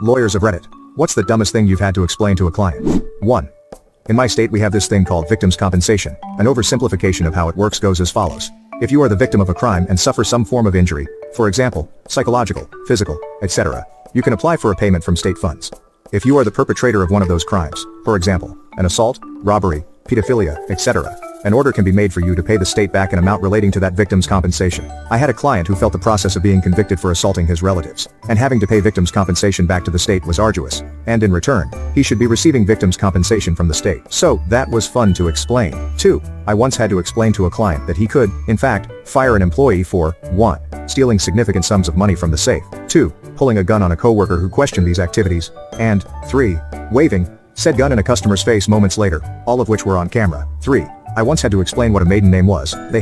Lawyers of Reddit. What's the dumbest thing you've had to explain to a client? 1. In my state we have this thing called victims' compensation. An oversimplification of how it works goes as follows. If you are the victim of a crime and suffer some form of injury, for example, psychological, physical, etc., you can apply for a payment from state funds. If you are the perpetrator of one of those crimes, for example, an assault, robbery, pedophilia, etc., an order can be made for you to pay the state back an amount relating to that victim's compensation. I had a client who felt the process of being convicted for assaulting his relatives, and having to pay victim's compensation back to the state was arduous, and in return, he should be receiving victim's compensation from the state. So, that was fun to explain. 2. I once had to explain to a client that he could, in fact, fire an employee for 1. Stealing significant sums of money from the safe, 2. Pulling a gun on a coworker who questioned these activities, and 3. Waving said gun in a customer's face moments later, all of which were on camera. 3. I once had to explain what a maiden name was. They